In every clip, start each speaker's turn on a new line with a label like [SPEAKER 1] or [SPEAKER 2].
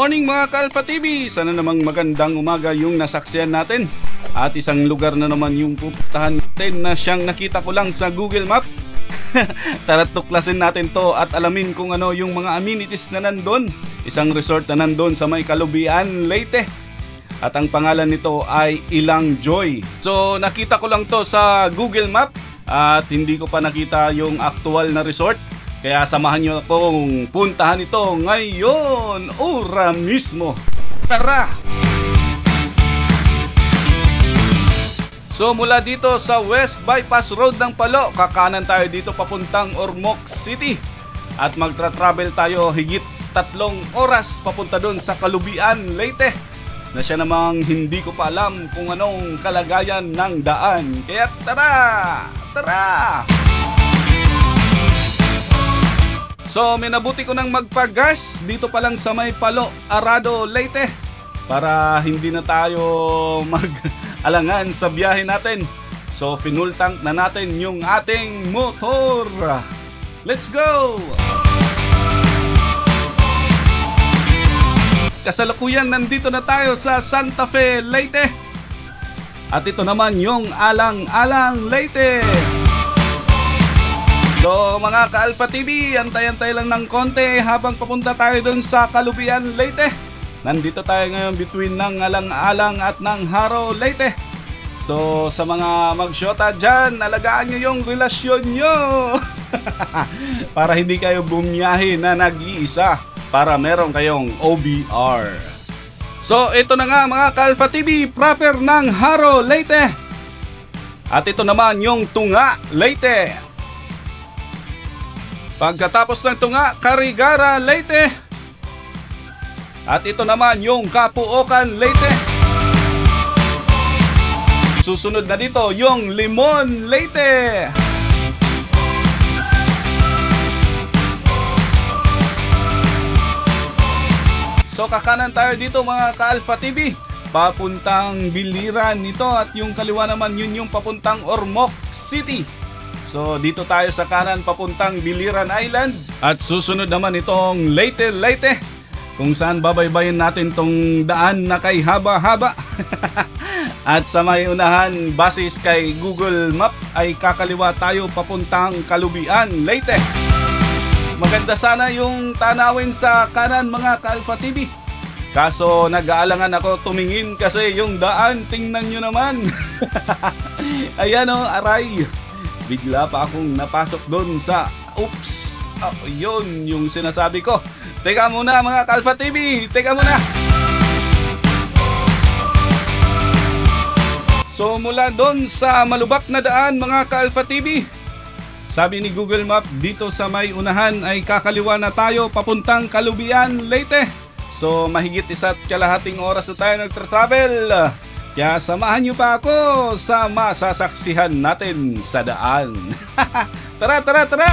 [SPEAKER 1] morning mga Ka-Alpha TV! Sana namang magandang umaga yung nasaksihan natin. At isang lugar na naman yung pupuntahan natin na siyang nakita ko lang sa Google Map. Tara't tuklasin natin to at alamin kung ano yung mga amenities na nandun. Isang resort na nandun sa may Kalubian, Leyte. At ang pangalan nito ay Ilang Joy. So nakita ko lang to sa Google Map at hindi ko pa nakita yung actual na resort. Kaya samahan nyo akong puntahan ito ngayon, ora mismo. Tara! So mula dito sa West Bypass Road ng Palo, kakanan tayo dito papuntang Ormoc City. At magtra-travel tayo higit 3 oras papunta doon sa Kalubian, Leyte. Na siya namang hindi ko pa alam kung anong kalagayan ng daan. Kaya tara! Tara! So minabuti ko nang magpagas dito pa lang sa may Palo, Arado, Leyte. Para hindi na tayo mag-alangan sa biyahe natin. So fuel tank na natin yung ating motor. Let's go! Kasalukuyan nandito na tayo sa Santa Fe, Leyte. At ito naman yung Alang-Alang, Leyte. So mga Ka-Alpha TV, antay-antay lang ng konti habang papunta tayo dun sa Kalubian, Leyte. Nandito tayo ngayon between ng Alang-Alang at ng Haro, Leyte. So sa mga magsyota dyan, alagaan nyo yung relasyon nyo. Para hindi kayo bumiyahe na nag-iisa. Para meron kayong OBR. So ito na nga mga Ka-Alpha TV, proper ng Haro, Leyte. At ito naman yung Tunga, Leyte. Pagkatapos ng Tunga, Carigara, Leyte. At ito naman yung Kapuokan, Leyte. Susunod na dito yung Limon, Leyte. So kakanan tayo dito mga Ka-Alpha TV, papuntang Biliran nito at yung kaliwa naman yun yung papuntang Ormoc City. So dito tayo sa kanan papuntang Biliran Island at susunod naman itong Leyte, Leyte. Kung saan babaybayin natin tong daan na kay haba-haba. At sa may unahan, basis kay Google Map ay kakaliwa tayo papuntang Kalubian, Leyte. Maganda sana yung tanawin sa kanan mga Ka-Alpha TV. Kaso nag-aalangan ako tumingin kasi yung daan, tingnan nyo naman. Ayan o, aray. Bigla pa akong napasok doon sa oops. Yun yung sinasabi ko. Teka muna mga Ka-Alpha TV, teka muna. So mula doon sa malubak na daan mga Ka-Alpha TV, sabi ni Google Map dito sa may unahan ay kakaliwa na tayo papuntang Kalubian, Leyte. So mahigit 1.5 oras na tayo nagtra-travel. Kaya samahan nyo pa ako sa masasaksihan natin sa daan. Tara, tara, tara!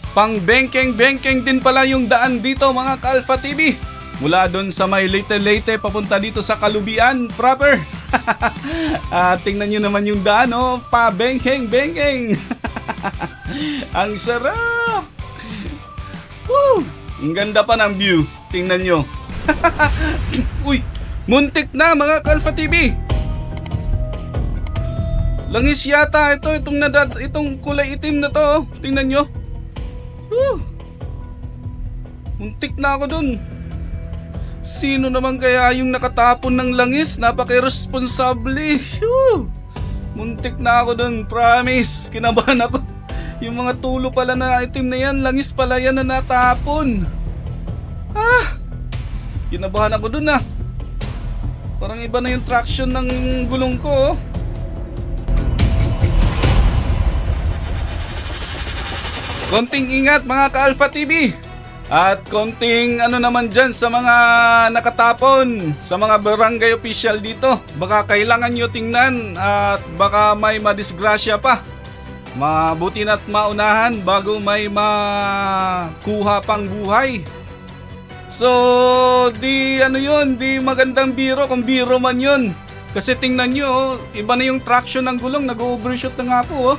[SPEAKER 1] Pang bengkeng-bengkeng din pala yung daan dito mga Ka-Alpha TV. Mula doon sa may Leyte papunta dito sa Kalubian proper. Tingnan nyo naman yung daan, oh, pa bengkeng-bengkeng. Ang sarap. Woo! Ang ganda pa ng view. Tingnan nyo. Uy, muntik na mga Ka-Alpha TV. Langis yata itong kulay itim na to, oh. Tingnan nyo. Woo! Muntik na ako dun. Sino naman kaya yung nakatapon ng langis? Napaka-irresponsable. Muntik na ako dun, promise. Kinabahan ako. Yung mga tulo pala na itim na yan, langis pala yan na natapon. Kinabahan ako dun ah. Parang iba na yung traction ng gulong ko, oh. Konting ingat mga Ka-Alpha TV. At konting ano naman dyan sa mga nakatapon, sa mga barangay official dito. Baka kailangan nyo tingnan at baka may madisgrasya pa. Mabuti na't maunahan bago may makuha pang buhay. So, di magandang biro kung biro man yun. Kasi tingnan nyo, oh, iba na yung traction ng gulong, nag-overshoot na nga po. Oh.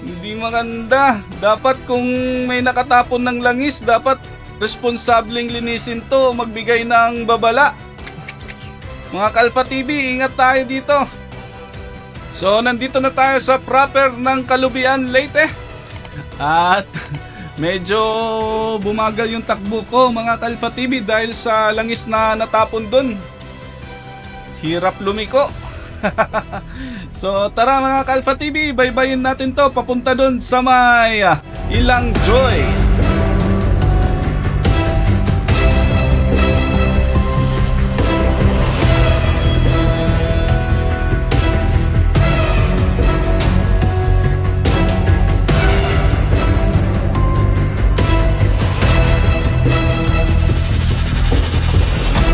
[SPEAKER 1] Hindi maganda. Dapat kung may nakatapon ng langis, dapat responsableng linisin to, magbigay ng babala. Mga Kalfa TV, ingat tayo dito. So nandito na tayo sa proper ng Kalubian, Leyte. At medyo bumagal yung takbo ko, mga Kalfa TV, dahil sa langis na natapon dun. Hirap lumiko. So tara mga Kalfa TV, baybayin natin to papunta dun sa may Ilang Joy.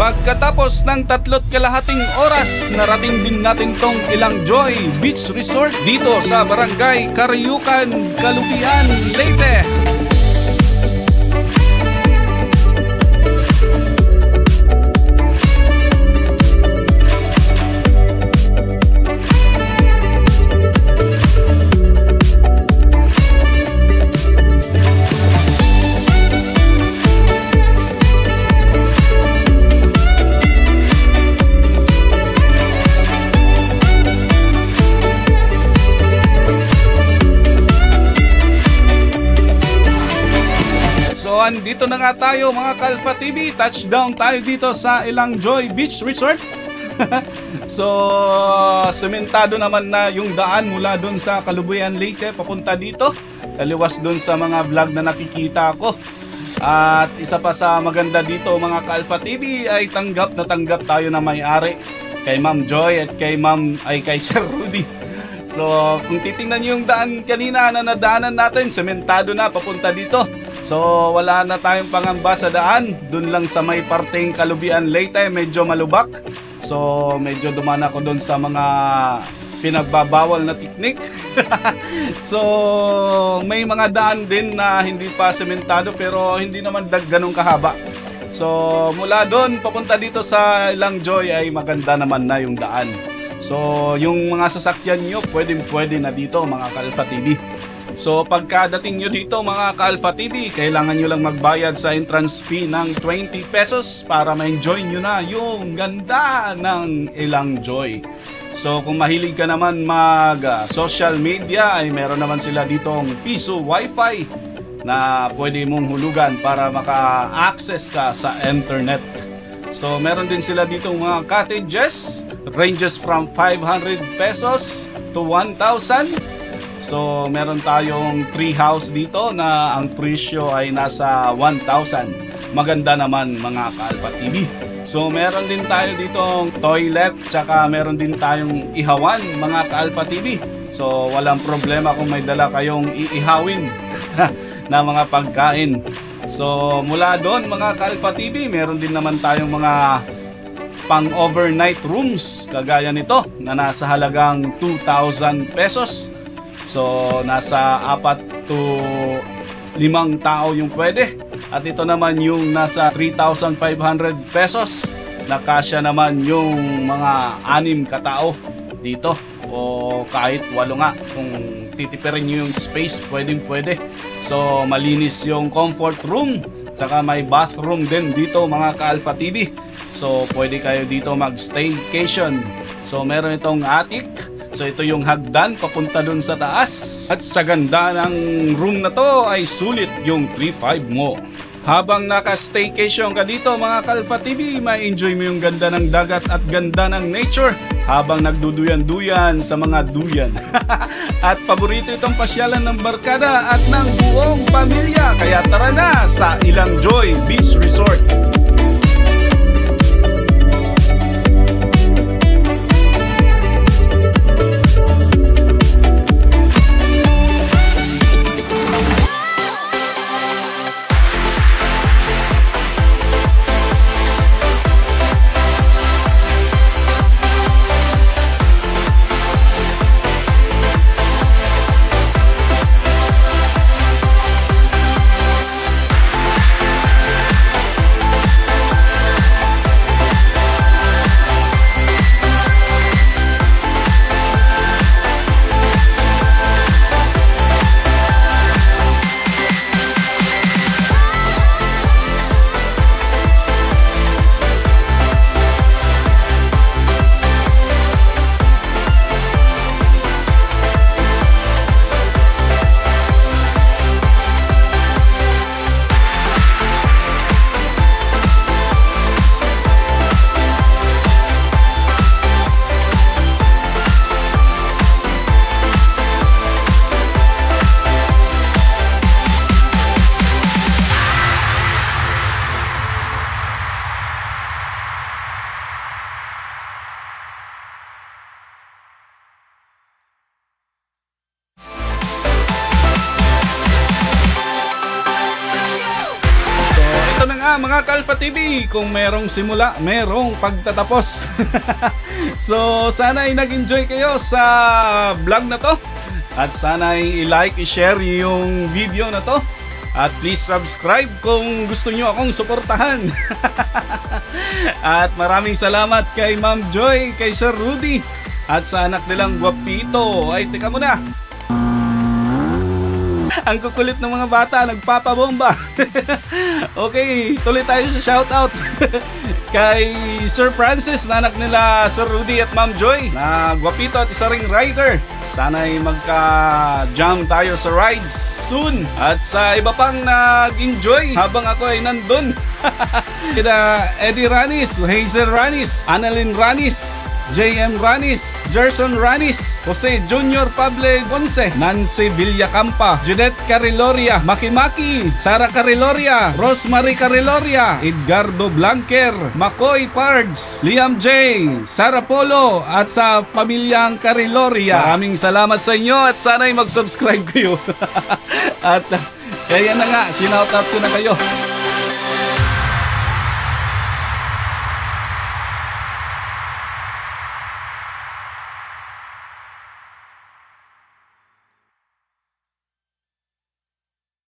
[SPEAKER 1] Pagkatapos ng 3.5 oras, narating din natin tong Ilang Joy Beach Resort dito sa Barangay Karyukan, Kalubian, Leyte. Dito na nga tayo mga Kalfa TV, touchdown tayo dito sa Ilang Joy Beach Resort. So sementado naman na yung daan mula dun sa Kalubian, Leyte papunta dito, taliwas dun sa mga vlog na nakikita ko. At isa pa sa maganda dito mga Kalfa TV ay tanggap na tanggap tayo na may-ari kay Ma'am Joy at kay Sir Rudy. So kung titingnan niyo yung daan kanina na nadaanan natin, sementado na papunta dito. So wala na tayong pangamba sa daan. Doon lang sa may parteng Kalubian, Leyte, medyo malubak. So medyo dumaan ako doon sa mga pinagbabawal na teknik. So may mga daan din na hindi pa sementado pero hindi naman ganun kahaba. So mula doon papunta dito sa Ilang Joy ay maganda naman na yung daan. So yung mga sasakyan nyo pwede na dito mga Kalfa TV. So pagkadating nyo dito mga Kalfa TV, kailangan nyo lang magbayad sa entrance fee ng 20 pesos para ma-enjoy nyo na yung ganda ng Ilang Joy. So kung mahilig ka naman mag social media ay meron naman sila ditong piso wifi na pwede mong hulugan para maka-access ka sa internet. So meron din sila ditong mga cottages, ranges from 500 pesos to 1,000. So meron tayong tree house dito na ang presyo ay nasa 1,000. Maganda naman mga Kalfa TV. So meron din tayo ditong toilet, tsaka meron din tayong ihawan mga Kalfa TV. So walang problema kung may dala kayong iihawin na mga pagkain. So mula doon mga Kalfa TV, meron din naman tayong mga pang overnight rooms kagaya nito na nasa halagang 2,000 pesos. So nasa 4 to 5 tao yung pwede. At ito naman yung nasa 3,500 pesos na kasya naman yung mga 6 katao dito. O kahit 8 nga kung titipirin nyo yung space, pwede. So malinis yung comfort room, saka may bathroom din dito mga Kalfa TV. So pwede kayo dito mag-staycation. So meron itong attic. So ito yung hagdan papunta dun sa taas. At sa ganda ng room na to ay sulit yung 3.5 mo. Habang naka-staycation ka dito mga Kalfa TV, ma-enjoy mo yung ganda ng dagat at ganda ng nature habang nagduduyan-duyan sa mga duyan. At paborito itong pasyalan ng barkada at ng buong pamilya. Kaya tara na sa Ilang Joy Beach Resort. Ito na nga mga Kalfa TV, kung merong simula, merong pagtatapos. So sana ay nag-enjoy kayo sa vlog na to. At sana ay i-like, i-share yung video na to. At please subscribe kung gusto nyo akong suportahan. At maraming salamat kay Ma'am Joy, kay Sir Rudy, at sa anak nilang Guapito. Ay, teka muna. Ang kukulit ng mga bata, nagpapabomba. Okay, tuloy tayo sa shoutout. Kay Sir Francis, na anak nila Sir Rudy at Ma'am Joy, na Guapito at isa ring rider. Sana ay magka-jam tayo sa rides soon. At sa iba pang nag-enjoy habang ako ay nandun. Kina Eddie Ranis, Hazel Ranis, Annalyn Ranis, JM Ranis, Gerson Ranis, Jose Junior Pable Ponce, Nancy Villacampa, Jeanette Cariloria, Makimaki, Sara Cariloria, Rosemary Cariloria, Edgardo Blanquer, Makoy Pards, Liam J, Sara Polo, at sa pamilyang Cariloria. Maraming salamat sa inyo at sana'y mag-subscribe kayo. At kaya na nga, sinoutout ko na kayo.